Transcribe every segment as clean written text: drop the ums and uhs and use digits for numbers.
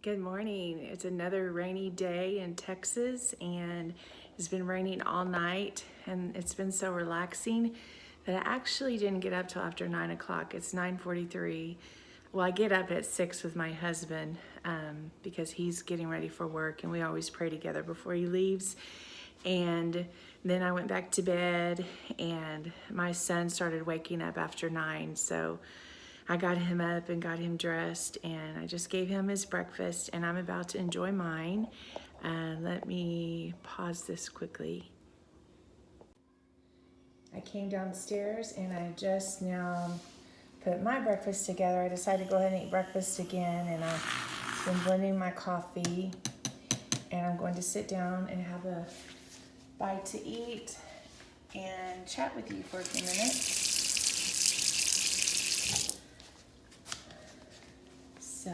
Good morning. It's another rainy day in Texas, and it's been raining all night, and it's been so relaxing that I actually didn't get up till after 9 o'clock. It's 9:43. Well, I get up at 6 with my husband because he's getting ready for work, and we always pray together before he leaves. And then I went back to bed, and my son started waking up after 9, so I got him up and got him dressed, and I just gave him his breakfast, and I'm about to enjoy mine. Let me pause this quickly. I came downstairs and I just now put my breakfast together. I decided to go ahead and eat breakfast again, and I've been blending my coffee, and I'm going to sit down and have a bite to eat and chat with you for a few minutes. So,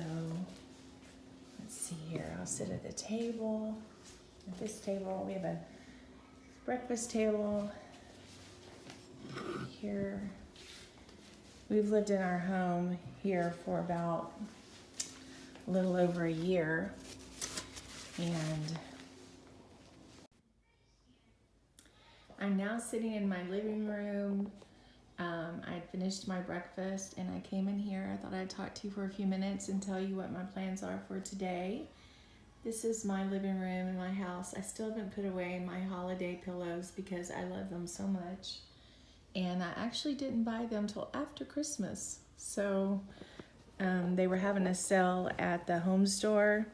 let's see here. I'll sit at the table. At this table, we have a breakfast table. Here, we've lived in our home here for about a little over a year. And I'm now sitting in my living room. I finished my breakfast and I came in here. I thought I'd talk to you for a few minutes and tell you what my plans are for today. This is my living room in my house. I still haven't put away my holiday pillows because I love them so much. And I actually didn't buy them till after Christmas. So they were having a sale at the home store.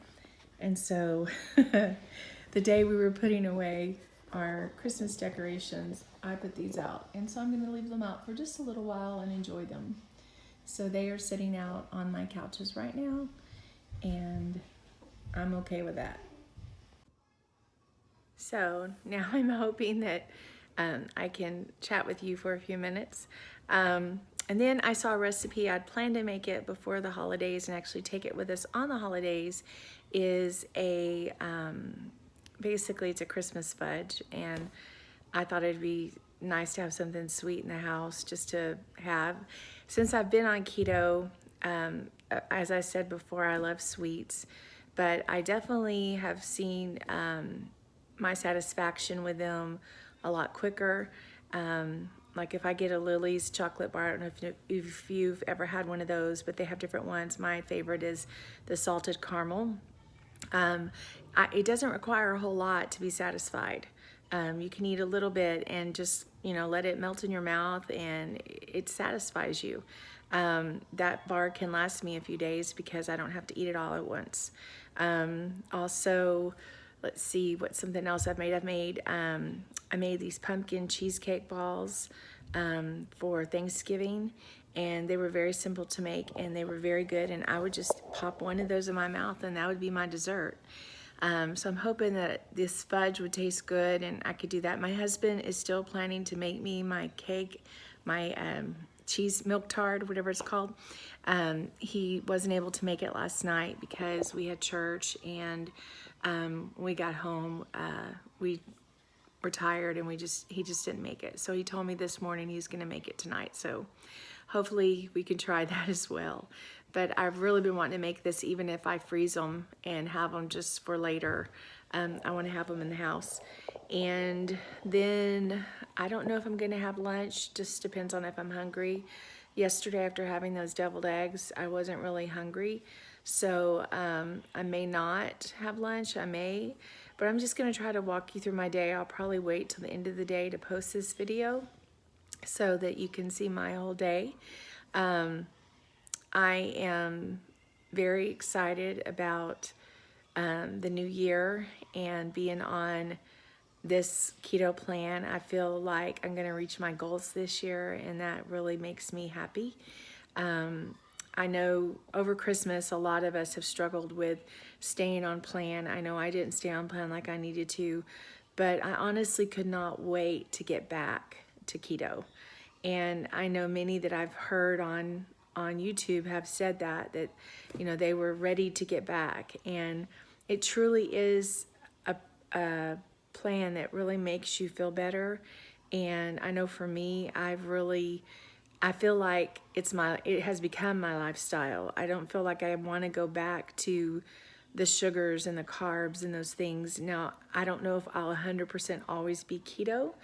And so the day we were putting away our Christmas decorations, I put these out. And so I'm going to leave them out for just a little while and enjoy them. So they are sitting out on my couches right now, and I'm okay with that. So now I'm hoping that I can chat with you for a few minutes. And then I saw a recipe. I'd planned to make it before the holidays and actually take it with us on the holidays. Is a basically it's a Christmas fudge, and I thought it'd be nice to have something sweet in the house just to have. Since I've been on keto, as I said before, I love sweets, but I definitely have seen my satisfaction with them a lot quicker. Like if I get a Lily's chocolate bar, I don't know if you've ever had one of those, but they have different ones. My favorite is the salted caramel. It doesn't require a whole lot to be satisfied. You can eat a little bit and just, let it melt in your mouth, and it satisfies you. That bar can last me a few days because I don't have to eat it all at once. Also, let's see what's something else I've made. I made these pumpkin cheesecake balls for Thanksgiving, and they were very simple to make, and they were very good, and I would just pop one of those in my mouth, and that would be my dessert. So I'm hoping that this fudge would taste good, and I could do that. My husband is still planning to make me my cake, my cheese milk tart, whatever it's called. He wasn't able to make it last night because we had church, and when we got home, we were tired, and he just didn't make it. So he told me this morning he's gonna make it tonight. So hopefully we can try that as well. But I've really been wanting to make this even if I freeze them and have them just for later. I want to have them in the house. And then I don't know if I'm going to have lunch. Just depends on if I'm hungry. Yesterday, after having those deviled eggs, I wasn't really hungry. So I may not have lunch. I may. But I'm just going to try to walk you through my day. I'll probably wait till the end of the day to post this video so that you can see my whole day. I am very excited about the new year and being on this keto plan. I feel like I'm going to reach my goals this year, and that really makes me happy. I know over Christmas, a lot of us have struggled with staying on plan. I know I didn't stay on plan like I needed to, but I honestly could not wait to get back to keto. And I know many that I've heard on YouTube have said that they were ready to get back, and it truly is a plan that really makes you feel better. And I know for me, I feel like it has become my lifestyle. I don't feel like I want to go back to the sugars and the carbs and those things. Now, I don't know if I'll 100% always be keto.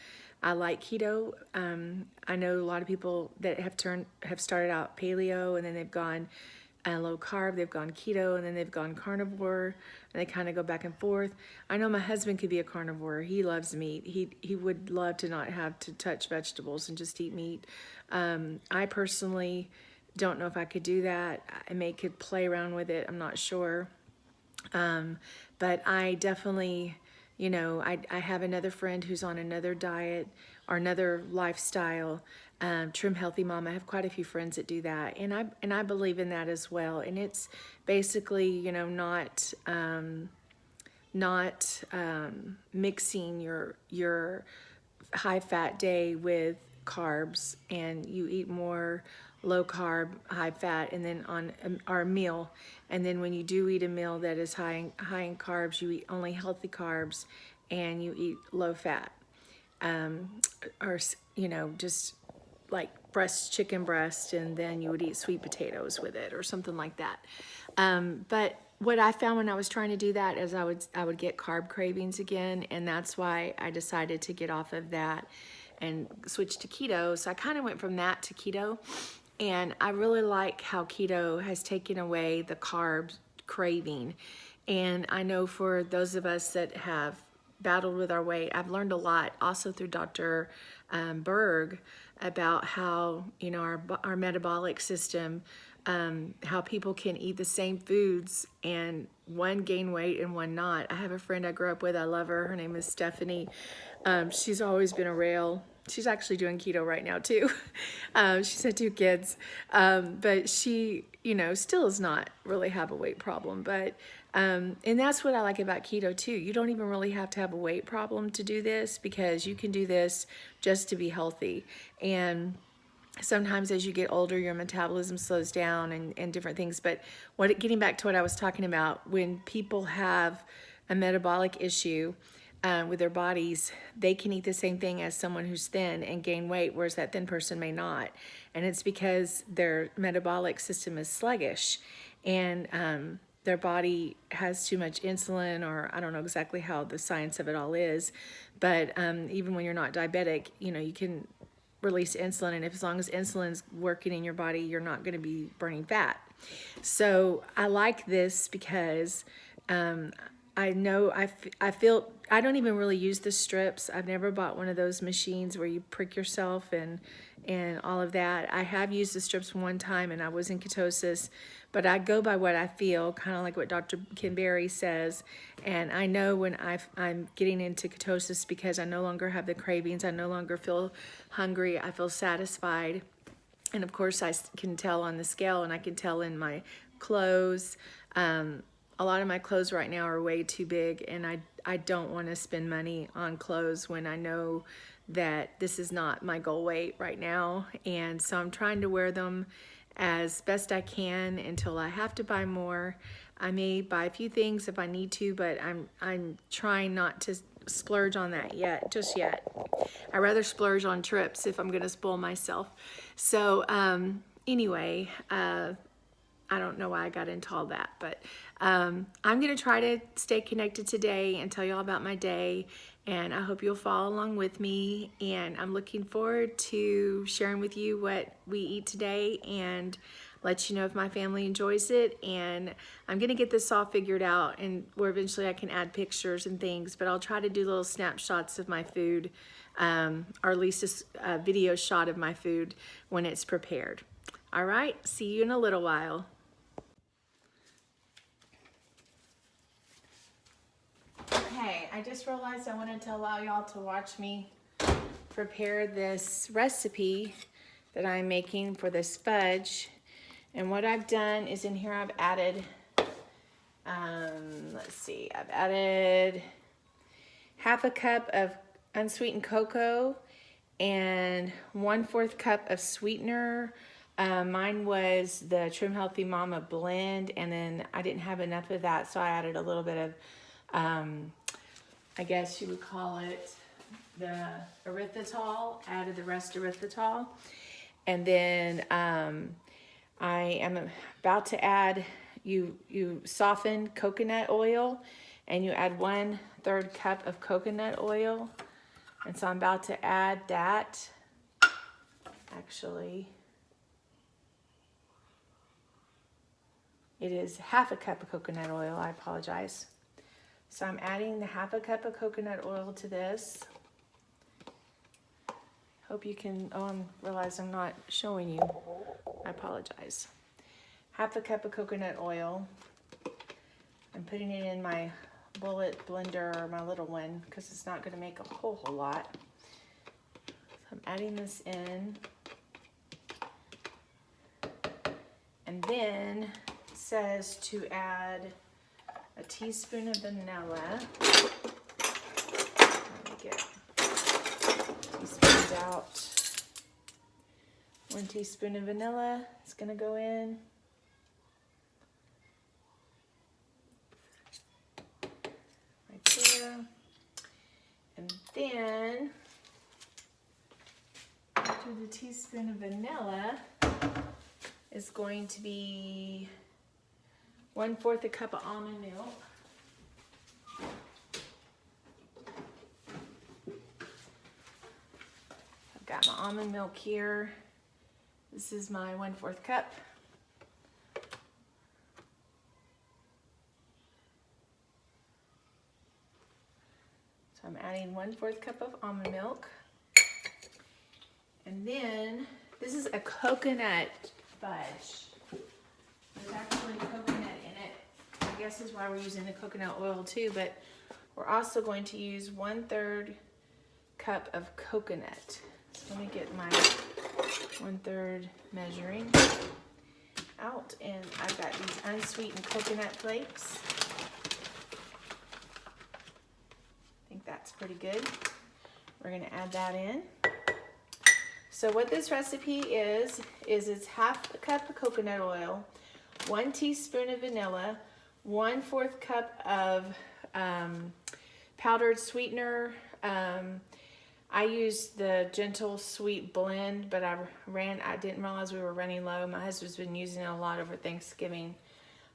I like keto. I know a lot of people that have started out paleo, and then they've gone low carb, they've gone keto, and then they've gone carnivore, and they kind of go back and forth. I know my husband could be a carnivore. He loves meat. He would love to not have to touch vegetables and just eat meat. I personally don't know if I could do that. Could play around with it. I'm not sure. But I definitely, I have another friend who's on another diet or another lifestyle, Trim Healthy Mom. I have quite a few friends that do that, and I believe in that as well. And it's basically, not mixing your high fat day with carbs, and you eat more low carb, high fat, and then on our meal. And then when you do eat a meal that is high in carbs, you eat only healthy carbs, and you eat low fat, or just like chicken breast, and then you would eat sweet potatoes with it or something like that. But what I found when I was trying to do that is I would get carb cravings again, and that's why I decided to get off of that and switch to keto. So I kind of went from that to keto, and I really like how keto has taken away the carb craving. And I know for those of us that have battled with our weight, I've learned a lot also through Dr. Berg about how, our metabolic system, how people can eat the same foods and one gain weight and one not. I have a friend I grew up with. I love her. Her name is Stephanie. She's always been a rail. She's actually doing keto right now too. She's had 2 kids, but she, still does not really have a weight problem. But and that's what I like about keto too. You don't even really have to have a weight problem to do this, because you can do this just to be healthy. And sometimes as you get older, your metabolism slows down and different things. But getting back to what I was talking about, when people have a metabolic issue with their bodies, they can eat the same thing as someone who's thin and gain weight, whereas that thin person may not. And it's because their metabolic system is sluggish, and their body has too much insulin, or I don't know exactly how the science of it all is, but even when you're not diabetic, you can release insulin, and as long as insulin's working in your body, you're not going to be burning fat. So I like this because I know I feel I don't even really use the strips. I've never bought one of those machines where you prick yourself and all of that. I have used the strips one time, and I was in ketosis, but I go by what I feel, kind of like what Dr. Ken Berry says. And I know when I'm getting into ketosis, because I no longer have the cravings. I no longer feel hungry. I feel satisfied. And of course, I can tell on the scale, and I can tell in my clothes. A lot of my clothes right now are way too big, and I don't want to spend money on clothes when I know that this is not my goal weight right now. And so I'm trying to wear them as best I can until I have to buy more. I may buy a few things if I need to, but I'm trying not to splurge on that just yet. I'd rather splurge on trips if I'm going to spoil myself. So anyway, I don't know why I got into all that, but I'm going to try to stay connected today and tell you all about my day, and I hope you'll follow along with me. And I'm looking forward to sharing with you what we eat today and let you know if my family enjoys it. And I'm going to get this all figured out, and where eventually I can add pictures and things, but I'll try to do little snapshots of my food, or at least a video shot of my food when it's prepared. All right, see you in a little while. Okay, I just realized I wanted to allow y'all to watch me prepare this recipe that I'm making for this fudge. And what I've done is in here I've added, I've added half a cup of unsweetened cocoa and 1/4 cup of sweetener. Mine was the Trim Healthy Mama blend, and then I didn't have enough of that, so I added a little bit of, I guess you would call it the erythritol, added the rest erythritol. And then I am about to add you soften coconut oil and you add 1/3 cup of coconut oil. And so I'm about to add that. Actually, it is 1/2 cup of coconut oil. I apologize. So I'm adding the 1/2 cup of coconut oil to this. Hope you can, I realize I'm not showing you. I apologize. 1/2 cup of coconut oil. I'm putting it in my bullet blender, or my little one, because it's not going to make a whole lot. So I'm adding this in. And then it says to add a teaspoon of vanilla. Let me get teaspoons out. 1 teaspoon of vanilla is going to go in. Right there. And then after the teaspoon of vanilla is going to be 1/4 a cup of almond milk. I've got my almond milk here. This is my 1/4 cup. So I'm adding 1/4 cup of almond milk. And then this is a coconut fudge. There's actually coconut in it. I guess is why we're using the coconut oil too, but we're also going to use 1/3 cup of coconut. So let me get my 1/3 measuring out, and I've got these unsweetened coconut flakes. I think that's pretty good. We're gonna add that in. So what this recipe is it's 1/2 cup of coconut oil, 1 teaspoon of vanilla, 1/4 cup of powdered sweetener. I used the Gentle Sweet Blend, but I didn't realize we were running low. My husband's been using it a lot over Thanksgiving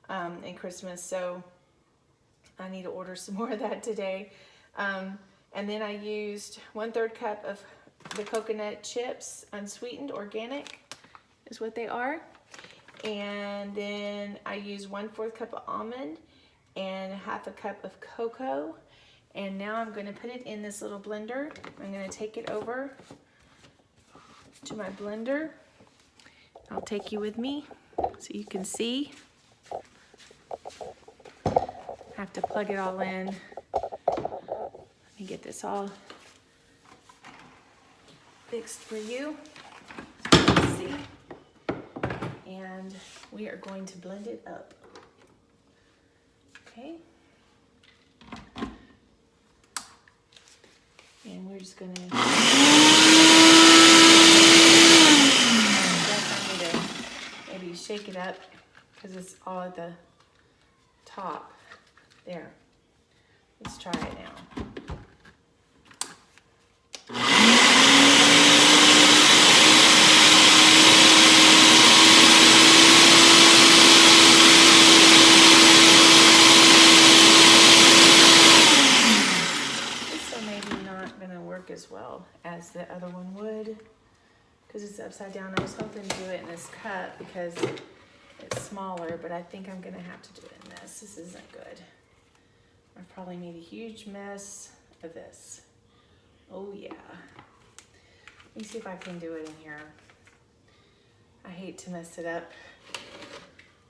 and Christmas, so I need to order some more of that today. And then I used 1/3 cup of the coconut chips, unsweetened, organic is what they are. And then I used 1/4 cup of almond and 1/2 cup of cocoa. And now I'm going to put it in this little blender. I'm going to take it over to my blender. I'll take you with me so you can see. I have to plug it all in. Let me get this all fixed for you so you can see. And we are going to blend it up. Okay. And we're just gonna maybe shake it up because it's all at the top. There. Let's try it now. As well as the other one would, because it's upside down. I was hoping to do it in this cup because it's smaller, but I think I'm gonna have to do it in this. This isn't good. I probably made a huge mess of this. Oh yeah. Let me see if I can do it in here. I hate to mess it up.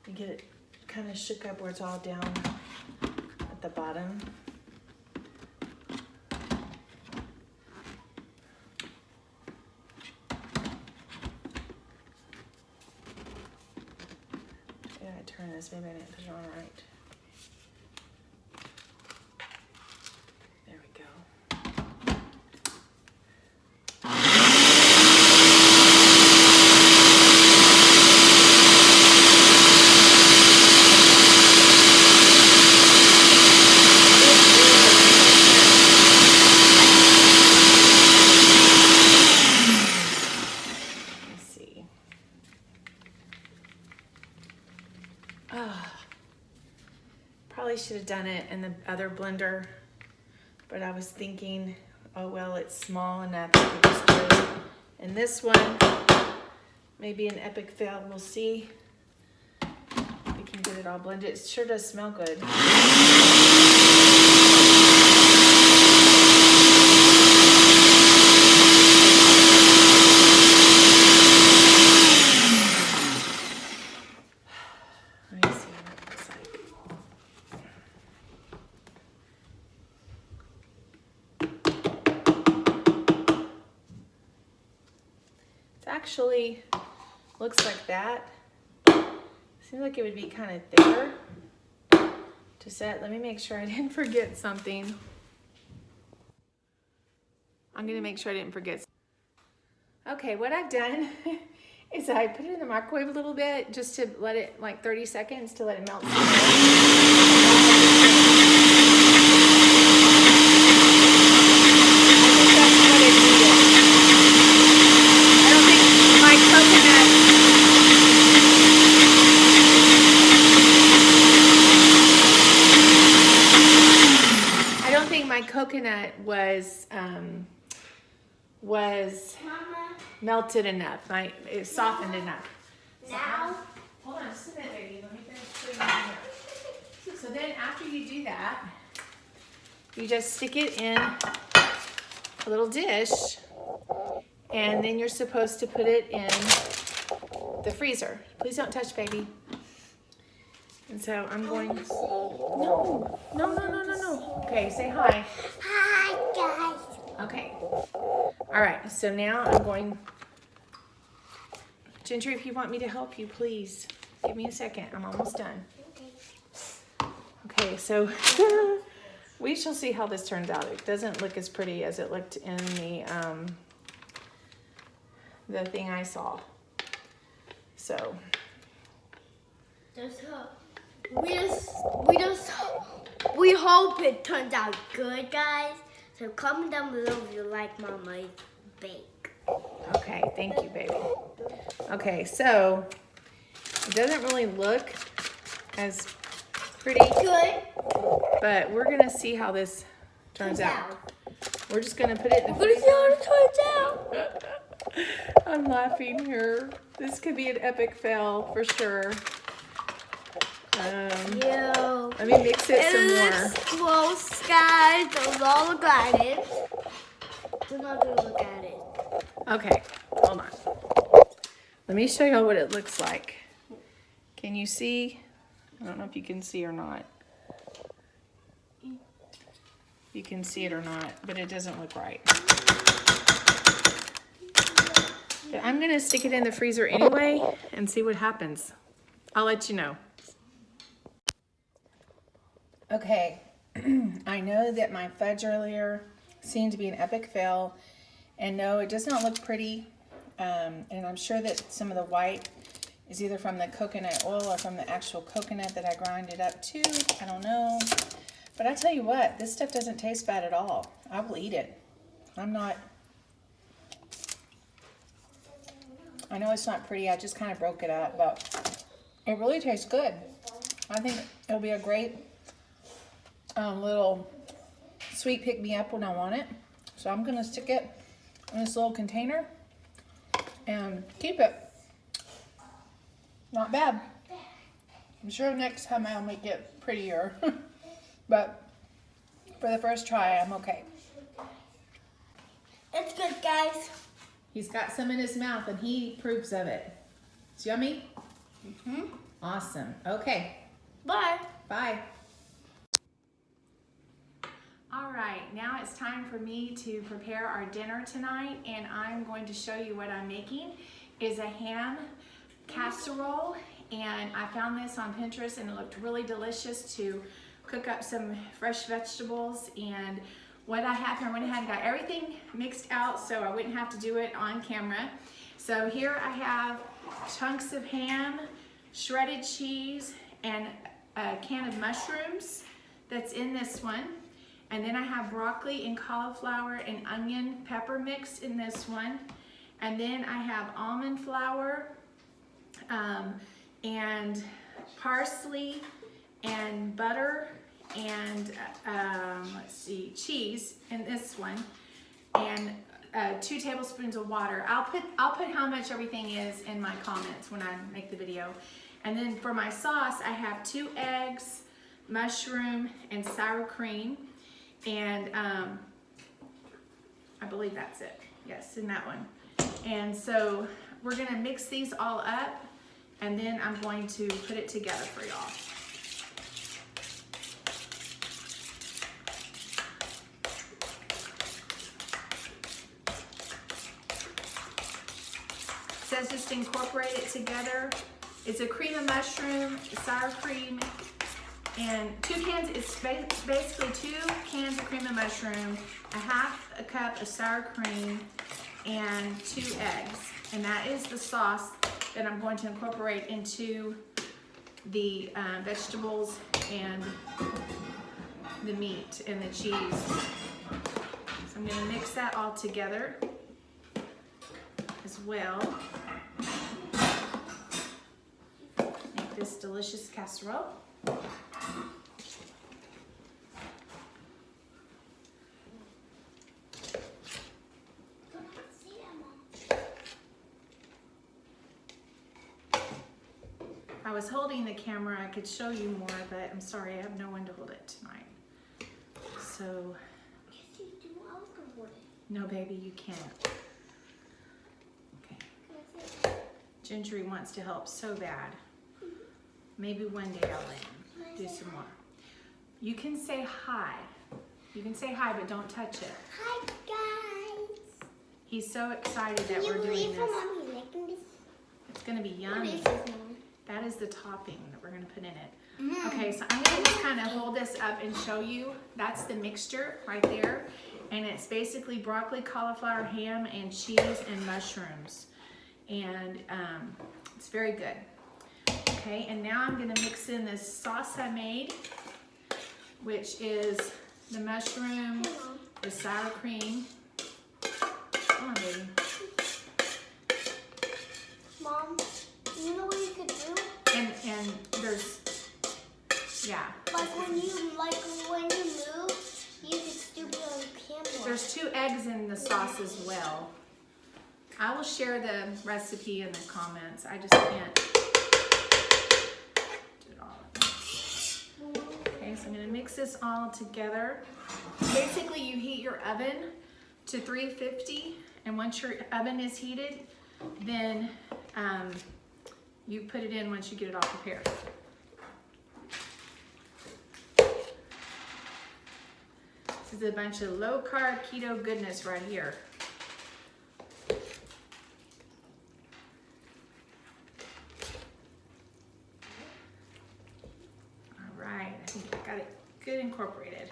You get it kind of shook up where it's all down at the bottom. Turn this, maybe I didn't put it on right. There we go. Let's see. Probably should have done it in the other blender, but I was thinking, oh well, it's small enough. I could just do it in this one. Maybe an epic fail. We'll see. We can get it all blended. It sure does smell good. Let me see what it looks like. It actually looks like that. Seems like it would be kind of thicker to set. Let me make sure I didn't forget something. I'm gonna make sure I didn't forget. Okay, what I've done is I put it in the microwave a little bit just to let it, like 30 seconds to let it melt. Coconut was Mama, melted enough. It softened enough. now? Hold on just a minute, baby. Let me finish putting it in here. So then after you do that, you just stick it in a little dish, and then you're supposed to put it in the freezer. Please don't touch, baby. And so I'm going. No. Okay, say hi. Hi, guys. Okay. All right, so now I'm going. Ginger, if you want me to help you, please give me a second. I'm almost done. Okay, so we shall see how this turns out. It doesn't look as pretty as it looked in the thing I saw. So. We hope it turns out good, guys. So comment down below if you like Mama's bake. Okay, thank you, baby. Okay, so it doesn't really look as pretty, Good. but we're gonna see how this turns out. We're just gonna put it in the We're gonna see how it turns out. I'm laughing here. This could be an epic fail for sure. Yo. Let me mix it some more. It's close, guys. Don't all look at it. Do not look at it. Okay, hold on. Let me show y'all what it looks like. Can you see? I don't know if you can see or not. You can see it or not, but it doesn't look right. But I'm gonna stick it in the freezer anyway and see what happens. I'll let you know. Okay, I know that my fudge earlier seemed to be an epic fail, and no, it does not look pretty, and I'm sure that some of the white is either from the coconut oil or from the actual coconut that I grind it up to. I don't know, but I tell you what, this stuff doesn't taste bad at all. I will eat it. I know it's not pretty, I just kind of broke it up, but it really tastes good. I think it'll be a great little sweet pick-me-up when I want it. So I'm gonna stick it in this little container and keep it. Not bad. I'm sure next time I'll make it prettier. But for the first try, I'm okay. It's good, guys. He's got some in his mouth and he approves of it. It's yummy? Mm-hmm. Awesome. Okay. Bye. Bye. All right, now it's time for me to prepare our dinner tonight, and I'm going to show you what I'm making. Is a ham casserole, and I found this on Pinterest and it looked really delicious to cook up some fresh vegetables. And what I have here, I went ahead and got everything mixed out so I wouldn't have to do it on camera. So here I have chunks of ham, shredded cheese, and a can of mushrooms that's in this one. And then I have broccoli and cauliflower and onion pepper mix in this one. And then I have almond flour and parsley and butter and let's see, cheese in this one, and 2 tablespoons of water. I'll put how much everything is in my comments when I make the video. And then for my sauce, I have 2 eggs, mushroom, and sour cream, and I believe that's it. Yes, in that one. And so we're gonna mix these all up, and then I'm going to put it together for y'all. It says just incorporate it together. It's a cream of mushroom, sour cream, and 2 cans. It's basically 2 cans of cream of mushroom, a half a cup of sour cream, and 2 eggs. And that is the sauce that I'm going to incorporate into the vegetables and the meat and the cheese. So I'm going to mix that all together as well. Make this delicious casserole. If I was holding the camera, I could show you more, but I'm sorry, I have no one to hold it tonight. So, Yes, you do. I was gonna hold it. no baby, you can't. Okay. Can I see it? Gingery wants to help so bad. Maybe one day I'll let him do some more. You can say hi. You can say hi, but don't touch it. Hi, guys. He's so excited that Can you we're doing leave for this. mommy licking this? It's gonna be What yummy. is this, Mom? That is the topping that we're gonna put in it. Okay, so I'm gonna just kind of hold this up and show you. That's the mixture right there. And it's basically broccoli, cauliflower, ham, and cheese and mushrooms. And it's very good. Okay, and now I'm gonna mix in this sauce I made, which is the mushroom, the sour cream. Come on, baby. Mom, you know what you could do? And there's, yeah. Like when you move, you could stupid on camera. There's 2 eggs in the sauce as well. I will share the recipe in the comments. I just can't do it all at once. Okay, so I'm gonna mix this all together. Basically, you heat your oven to 350, and once your oven is heated, then you put it in once you get it all prepared. This is a bunch of low-carb keto goodness right here. All right, I think I got it good incorporated.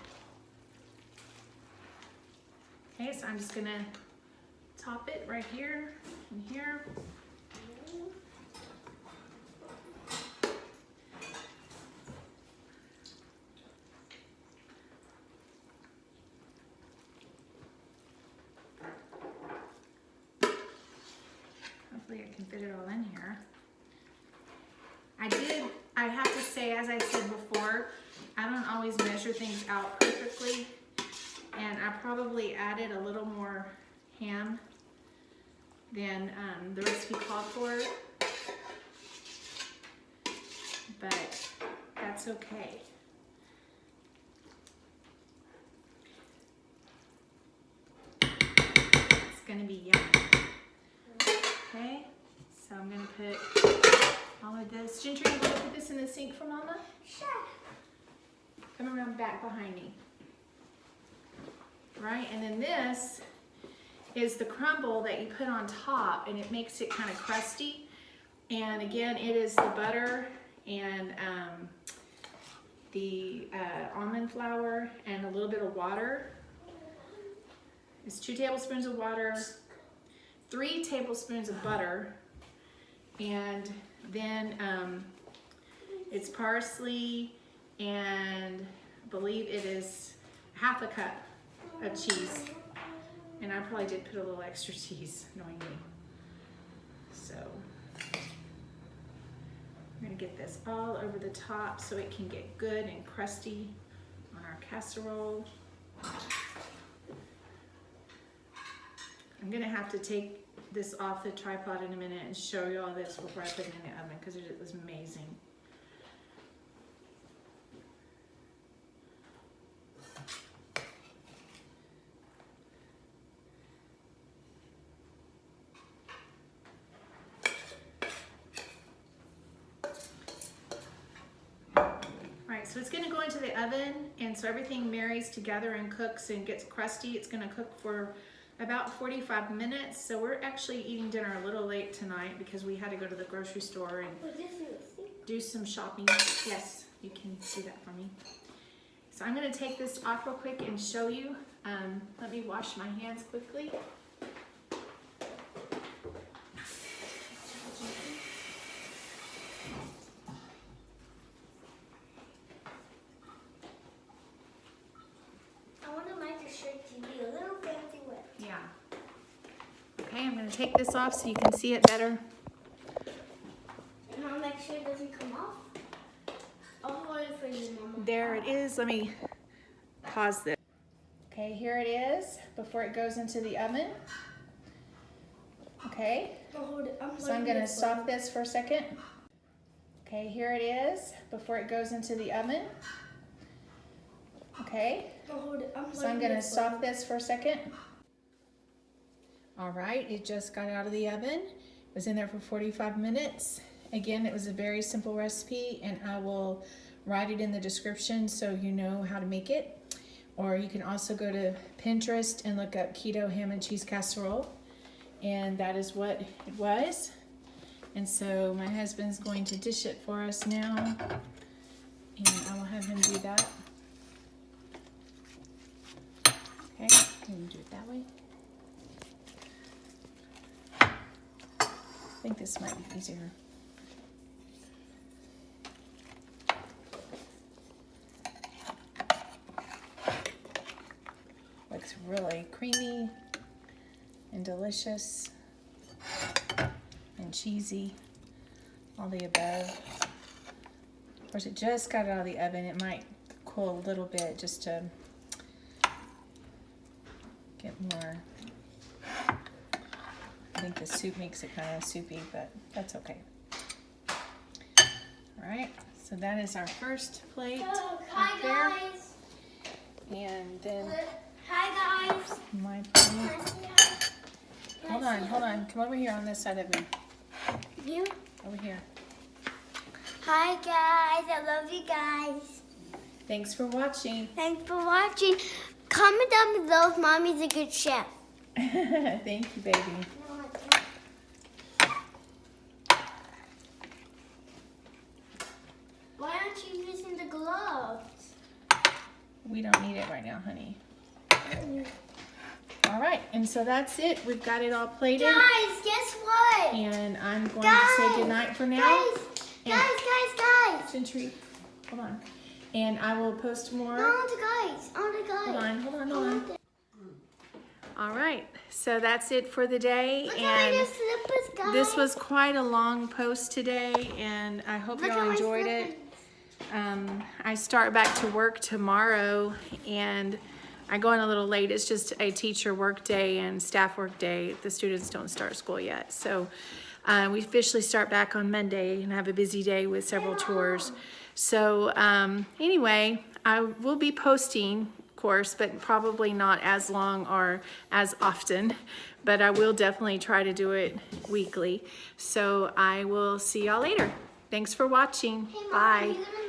Okay, so I'm just gonna top it right here and here. Hopefully I can fit it all in here. I have to say, as I said before, I don't always measure things out perfectly, and I probably added a little more ham than the recipe called for, but that's okay. It's gonna be yummy. Okay, so I'm gonna put all of this. Ginger, you wanna put this in the sink for Mama? Sure. Come around back behind me. Right, and then this is the crumble that you put on top, and it makes it kind of crusty. And again, it is the butter and the almond flour and a little bit of water. It's 2 tablespoons of water, 3 tablespoons of butter, and then it's parsley, and I believe it is half a cup of cheese. And I probably did put a little extra cheese, knowing me. So, We're gonna get this all over the top so it can get good and crusty on our casserole. I'm gonna have to take this off the tripod in a minute and show you all this before I put it in the oven because it was amazing. So it's gonna go into the oven, and so everything marries together and cooks and gets crusty. It's gonna cook for about 45 minutes. So we're actually eating dinner a little late tonight because we had to go to the grocery store and do some shopping. Yes, you can do that for me. So I'm gonna take this off real quick and show you. Let me wash my hands quickly. Okay, I'm going to take this off so you can see it better. And I'll make sure it doesn't come off. I'll hold it for you, Mama. There it is. Let me pause this. Okay, here it is before it goes into the oven. Okay, so I'm going to stop this for a second. Okay, here it is before it goes into the oven. Okay, so I'm going to stop this for a second. All right, it just got out of the oven. It was in there for 45 minutes. Again, it was a very simple recipe, and I will write it in the description so you know how to make it. Or you can also go to Pinterest and look up keto ham and cheese casserole, and that is what it was. And so my husband's going to dish it for us now, and I will have him do that. Okay, you can do it that way. I think this might be easier. Looks really creamy and delicious and cheesy, all the above. Of course, it just got out of the oven. It might cool a little bit just to get more. I think the soup makes it kind of soupy, but that's okay. All right, so that is our first plate. Hi, guys. And then Hi, guys. my plate. Hold on. Come over here on this side of me. You? Over here. Hi, guys. I love you guys. Thanks for watching. Thanks for watching. Comment down below if Mommy's a good chef. Thank you, baby. Why aren't you using the gloves? We don't need it right now, honey. All right, and so that's it. We've got it all plated. Guys, guess what? And I'm going to say goodnight for now. Guys. Century, hold on. And I will post more. On the guys. Hold on. All right, so that's it for the day. Look and at my new slippers, guys. this was quite a long post today, and I hope y'all enjoyed it. I start back to work tomorrow, and I go in a little late. It's just a teacher work day and staff work day. The students don't start school yet. So we officially start back on Monday and have a busy day with several tours. So anyway, I will be posting, of course, but probably not as long or as often. But I will definitely try to do it weekly. So I will see y'all later. Thanks for watching. Hey, Mom, Bye. are you gonna